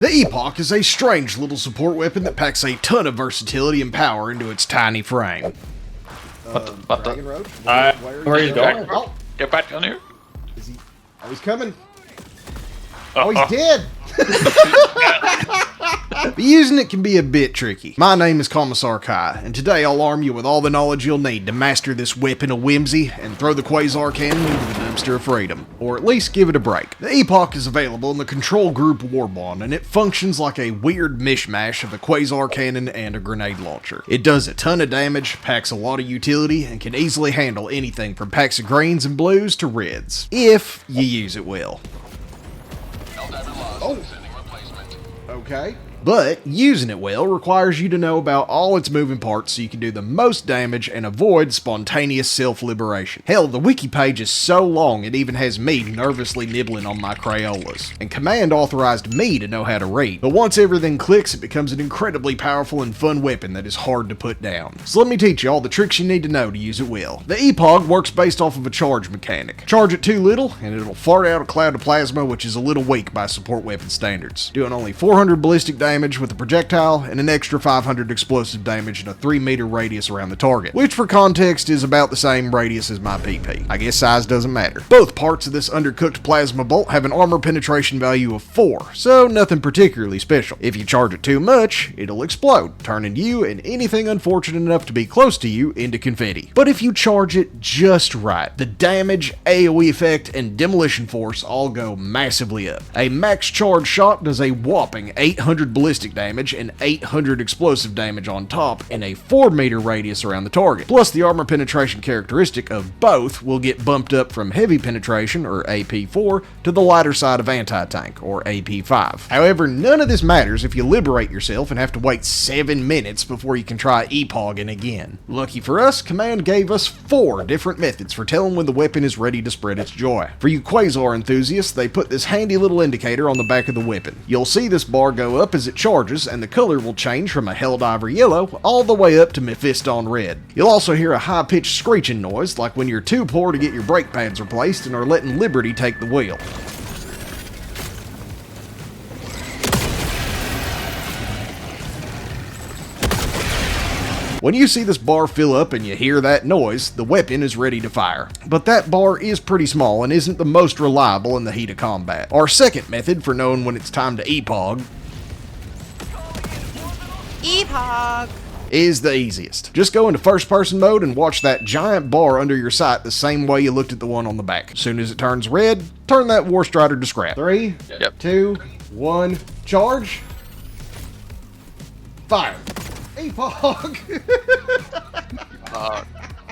The Epoch is a strange little support weapon that packs a ton of versatility and power into its tiny frame. What the? Roach? Where are you going? Oh, Get back down here. is he? Oh, he's coming. Oh, he's dead. Using it can be a bit tricky. My name is Commissar Kai, and today I'll arm you with all the knowledge you'll need to master this weapon of whimsy and throw the Quasar cannon into the dumpster of freedom. Or at least give it a break. The Epoch is available in the Control Group Warbond, and it functions like a weird mishmash of a Quasar cannon and a grenade launcher. It does a ton of damage, packs a lot of utility, and can easily handle anything from packs of greens and blues to reds. If you use it well. Oh. Okay. But using it well requires you to know about all its moving parts so you can do the most damage and avoid spontaneous self-liberation. Hell, the wiki page is so long it even has me nervously nibbling on my Crayolas. And Command authorized me to know how to read. But once everything clicks, it becomes an incredibly powerful and fun weapon that is hard to put down. So let me teach you all the tricks you need to know to use it well. The Epog works based off of a charge mechanic. Charge it too little and it'll fart out a cloud of plasma, which is a little weak by support weapon standards, doing only 400 ballistic damage with a projectile and an extra 500 explosive damage in a 3-meter radius around the target, which for context is about the same radius as my PP. I guess size doesn't matter. Both parts of this undercooked plasma bolt have an armor penetration value of 4, so nothing particularly special. If you charge it too much, it'll explode, turning you and anything unfortunate enough to be close to you into confetti. But if you charge it just right, the damage, AoE effect, and demolition force all go massively up. A max charge shot does a whopping 800 ballistic damage and 800 explosive damage on top in a 4-meter radius around the target. Plus, the armor penetration characteristic of both will get bumped up from heavy penetration, or AP4, to the lighter side of anti-tank, or AP5. However, none of this matters if you liberate yourself and have to wait 7 minutes before you can try epogging again. Lucky for us, Command gave us 4 different methods for telling when the weapon is ready to spread its joy. For you Quasar enthusiasts, they put this handy little indicator on the back of the weapon. You'll see this bar go up as it charges, and the color will change from a Helldiver yellow all the way up to Mephiston red. You'll also hear a high-pitched screeching noise, like when you're too poor to get your brake pads replaced and are letting Liberty take the wheel. When you see this bar fill up and you hear that noise, the weapon is ready to fire. But that bar is pretty small and isn't the most reliable in the heat of combat. Our second method for knowing when it's time to epog is the easiest. Just go into first person mode and watch that giant bar under your sight the same way you looked at the one on the back. As soon as it turns red, turn that War Strider to scrap. 3, 2, 1, charge. Fire. Epoch!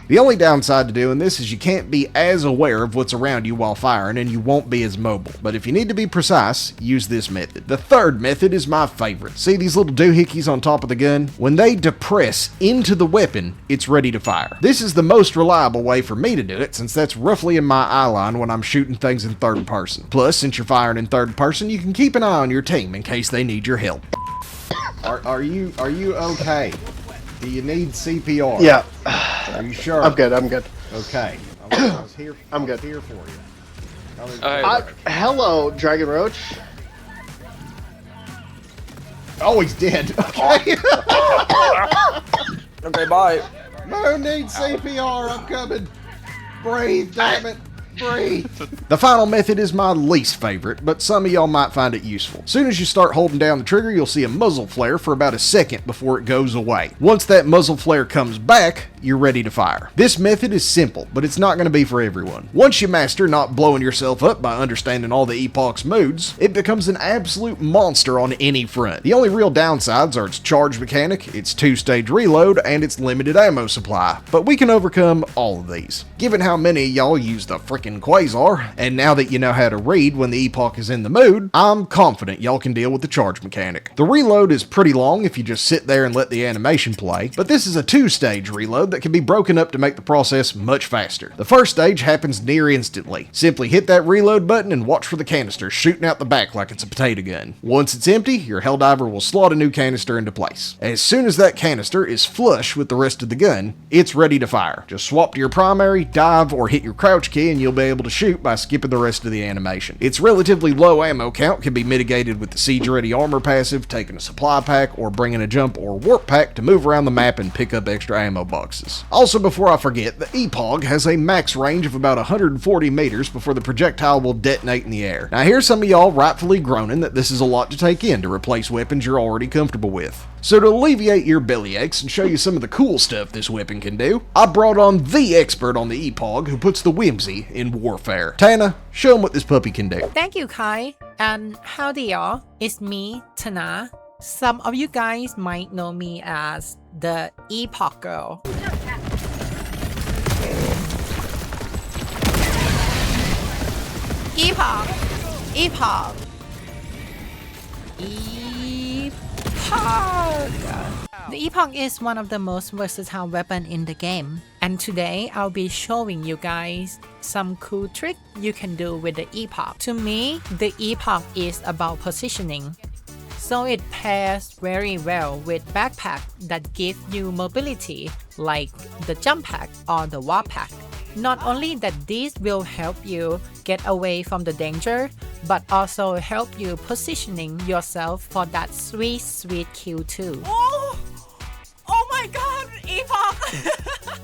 The only downside to doing this is you can't be as aware of what's around you while firing, and you won't be as mobile. But if you need to be precise, use this method. The third method is my favorite. See these little doohickeys on top of the gun? When they depress into the weapon, it's ready to fire. This is the most reliable way for me to do it, since that's roughly in my eye line when I'm shooting things in third person. Plus, since you're firing in third person, you can keep an eye on your team in case they need your help. Are you okay? Do you need CPR? Yeah. Are you sure? I'm good. I'm good. Okay. I was here. I'm good. Here for you. Hello, Dragon Roach. Oh, he's dead. Okay. Okay, bye. No need CPR. I'm coming. Breathe, damn it. Breathe. The final method is my least favorite, but some of y'all might find it useful. Soon as you start holding down the trigger, you'll see a muzzle flare for about a second before it goes away. Once that muzzle flare comes back, you're ready to fire. This method is simple, but it's not going to be for everyone. Once you master not blowing yourself up by understanding all the Epoch's moods, it becomes an absolute monster on any front. The only real downsides are its charge mechanic, its 2-stage reload, and its limited ammo supply, but we can overcome all of these. Given how many of y'all use the frickin' Quasar, and now that you know how to read when the Epoch is in the mood, I'm confident y'all can deal with the charge mechanic. The reload is pretty long if you just sit there and let the animation play, but this is a 2-stage reload mode that can be broken up to make the process much faster. The first stage happens near instantly. Simply hit that reload button and watch for the canister shooting out the back like it's a potato gun. Once it's empty, your Helldiver will slot a new canister into place. As soon as that canister is flush with the rest of the gun, it's ready to fire. Just swap to your primary, dive, or hit your crouch key and you'll be able to shoot by skipping the rest of the animation. Its relatively low ammo count can be mitigated with the Siege Ready Armor passive, taking a supply pack, or bringing a jump or warp pack to move around the map and pick up extra ammo boxes. Also, before I forget, the Epog has a max range of about 140 meters before the projectile will detonate in the air. Now here's some of y'all rightfully groaning that this is a lot to take in to replace weapons you're already comfortable with. So to alleviate your belly aches and show you some of the cool stuff this weapon can do, I brought on the expert on the Epog who puts the whimsy in warfare. Tana, show them what this puppy can do. Thank you, Kai. And howdy y'all, it's me, Tana. Some of you guys might know me as the Epoch girl. Epoch! Epoch! Epoch! The Epoch is one of the most versatile weapons in the game, and today I'll be showing you guys some cool tricks you can do with the Epoch. To me, the Epoch is about positioning, so it pairs very well with backpack that give you mobility like the jump pack or the warp pack. Not only that these will help you get away from the danger, but also help you positioning yourself for that sweet kill too. Oh my god, Epoch!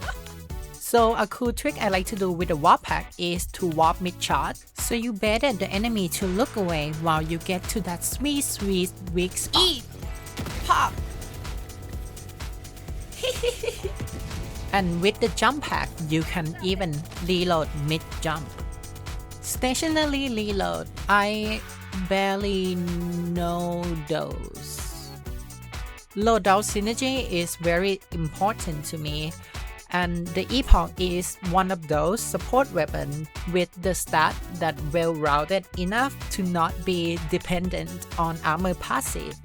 So a cool trick I like to do with the warp pack is to warp mid-shot, so you baited the enemy to look away while you get to that sweet weak spot. Pop! And with the jump pack, you can even reload mid-jump. Stationary reload, I barely know those. Loadout synergy is very important to me, and the Epoch is one of those support weapons with the stat that well-rounded enough to not be dependent on armor passive.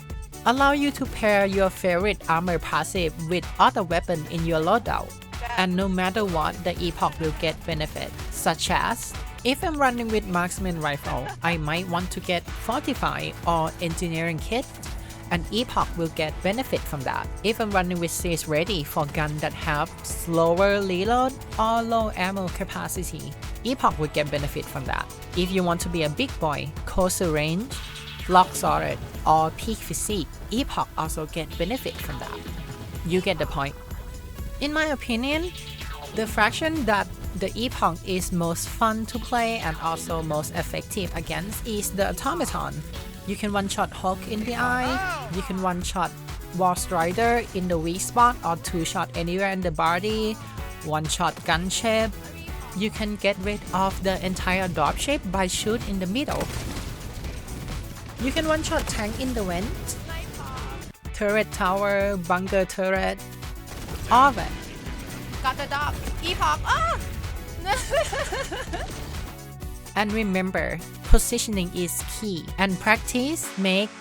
Allow you to pair your favorite armor passive with other weapons in your loadout, and no matter what, the Epoch will get benefit, such as if I'm running with marksman rifle, I might want to get fortify or engineering kit, and Epoch will get benefit from that. If I'm running with Siege Ready for guns that have slower reload or low ammo capacity, Epoch will get benefit from that. If you want to be a big boy, closer range, lock solid, or peak physique, Epoch also get benefit from that. You get the point. In my opinion, the fraction that the Epoch is most fun to play and also most effective against is the automaton. You can one-shot Hulk in the eye, you can one-shot War Strider in the weak spot or two-shot anywhere in the body, one-shot gun shape. You can get rid of the entire drop shape by shoot in the middle. You can one-shot tank in the vent, turret tower, bunker turret, all that. Got the dog! Epoch! Ah! And remember, positioning is key, and practice makes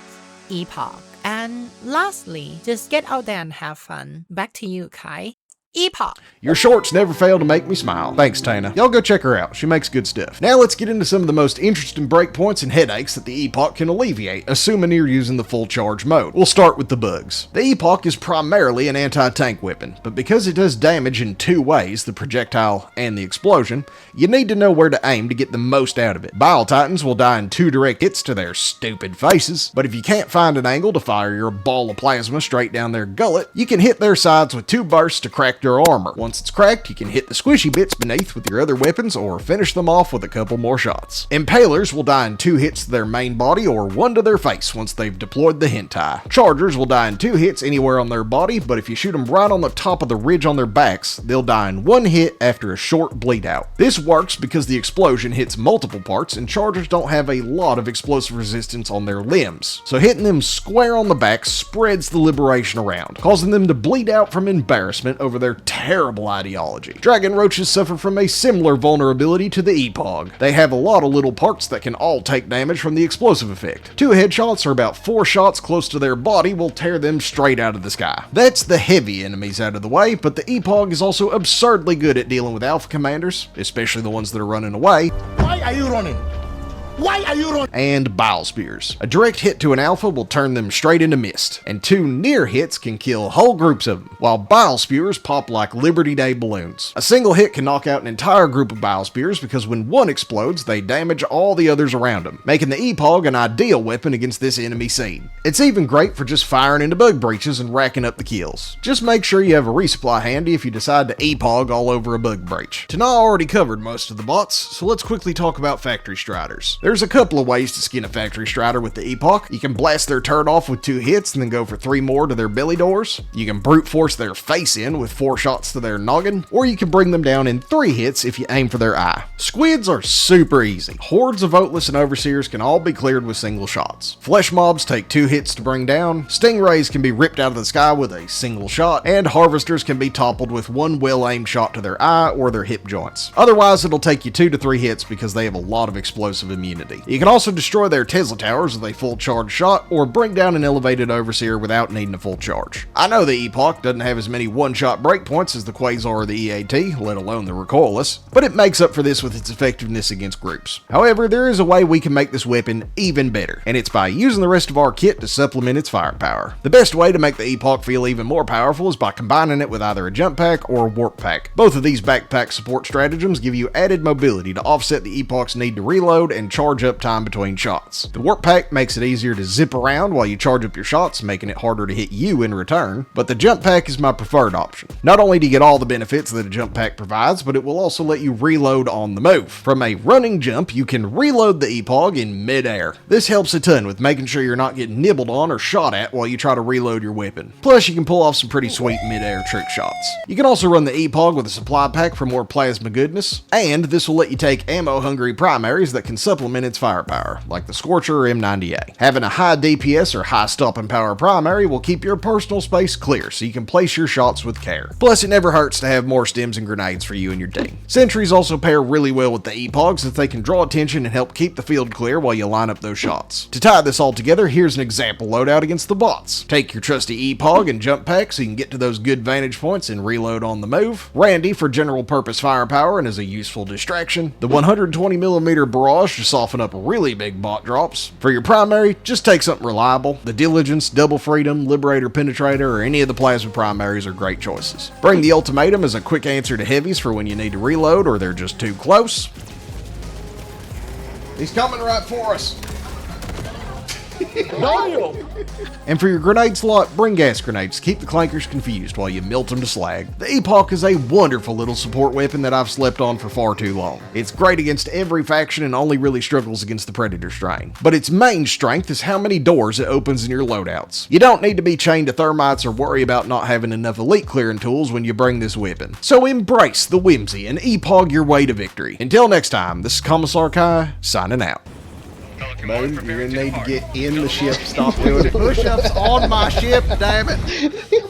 Epoch. And lastly, just get out there and have fun. Back to you, Kai. Epoch! Your shorts never fail to make me smile. Thanks, Tana. Y'all go check her out. She makes good stuff. Now let's get into some of the most interesting breakpoints and headaches that the Epoch can alleviate, assuming you're using the full charge mode. We'll start with the bugs. The Epoch is primarily an anti-tank weapon, but because it does damage in two ways, the projectile and the explosion, you need to know where to aim to get the most out of it. Bile Titans will die in two direct hits to their stupid faces, but if you can't find an angle to fire your ball of plasma straight down their gullet, you can hit their sides with two bursts to crack their armor. Once it's cracked, you can hit the squishy bits beneath with your other weapons or finish them off with a couple more shots. Impalers will die in two hits to their main body or one to their face once they've deployed the hentai. Chargers will die in two hits anywhere on their body, but if you shoot them right on the top of the ridge on their backs, they'll die in one hit after a short bleed out. This works because the explosion hits multiple parts and chargers don't have a lot of explosive resistance on their limbs, so hitting them square on the back spreads the liberation around, causing them to bleed out from embarrassment over their their terrible ideology. Dragon roaches suffer from a similar vulnerability to the Epog. They have a lot of little parts that can all take damage from the explosive effect. 2 headshots or about 4 shots close to their body will tear them straight out of the sky. That's the heavy enemies out of the way, but the Epog is also absurdly good at dealing with alpha commanders, especially the ones that are running away. Why are you running? Why are you running? And bile spears. A direct hit to an alpha will turn them straight into mist, and 2 near hits can kill whole groups of them, while bile spears pop like Liberty Day balloons. A single hit can knock out an entire group of bile spears because when one explodes, they damage all the others around them, making the Epog an ideal weapon against this enemy scene. It's even great for just firing into bug breaches and racking up the kills. Just make sure you have a resupply handy if you decide to Epog all over a bug breach. Tana already covered most of the bots, so let's quickly talk about factory striders. There's a couple of ways to skin a factory strider with the Epoch. You can blast their turret off with 2 hits and then go for 3 more to their belly doors. You can brute force their face in with 4 shots to their noggin, or you can bring them down in 3 hits if you aim for their eye. Squids are super easy. Hordes of Voteless and Overseers can all be cleared with single shots. Flesh mobs take 2 hits to bring down, stingrays can be ripped out of the sky with a single shot, and harvesters can be toppled with 1 well-aimed shot to their eye or their hip joints. Otherwise, it'll take you 2 to 3 hits because they have a lot of explosive immunity. You can also destroy their Tesla towers with a full charge shot, or bring down an elevated Overseer without needing a full charge. I know the Epoch doesn't have as many one-shot breakpoints as the Quasar or the EAT, let alone the Recoilless, but it makes up for this with its effectiveness against groups. However, there is a way we can make this weapon even better, and it's by using the rest of our kit to supplement its firepower. The best way to make the Epoch feel even more powerful is by combining it with either a jump pack or a warp pack. Both of these backpack support stratagems give you added mobility to offset the Epoch's need to reload and charge up time between shots. The warp pack makes it easier to zip around while you charge up your shots, making it harder to hit you in return, but the jump pack is my preferred option. Not only do you get all the benefits that a jump pack provides, but it will also let you reload on the move. From a running jump, you can reload the Epog in mid-air. This helps a ton with making sure you're not getting nibbled on or shot at while you try to reload your weapon. Plus, you can pull off some pretty sweet mid-air trick shots. You can also run the Epog with a supply pack for more plasma goodness, and this will let you take ammo-hungry primaries that can supplement its firepower, like the Scorcher or M90A. Having a high DPS or high stopping power primary will keep your personal space clear so you can place your shots with care. Plus, it never hurts to have more stims and grenades for you and your team. Sentries also pair really well with the Epogs as they can draw attention and help keep the field clear while you line up those shots. To tie this all together, here's an example loadout against the bots. Take your trusty Epog and jump pack so you can get to those good vantage points and reload on the move. Randy for general purpose firepower and as a useful distraction. The 120mm barrage to soften up really big bot drops. For your primary, just take something reliable. The Diligence, Double Freedom, Liberator, Penetrator, or any of the plasma primaries are great choices. Bring the Ultimatum as a quick answer to heavies for when you need to reload or they're just too close. He's coming right for us. And for your grenade slot, bring gas grenades to keep the clankers confused while you melt them to slag. The Epoch is a wonderful little support weapon that I've slept on for far too long. It's great against every faction and only really struggles against the Predator strain. But its main strength is how many doors it opens in your loadouts. You don't need to be chained to thermites or worry about not having enough elite clearing tools when you bring this weapon. So embrace the whimsy and Epog your way to victory. Until next time, this is Commissar Kai, signing out. Boom, you're gonna need to get in the ship. Stop doing push-ups on my ship, damn it.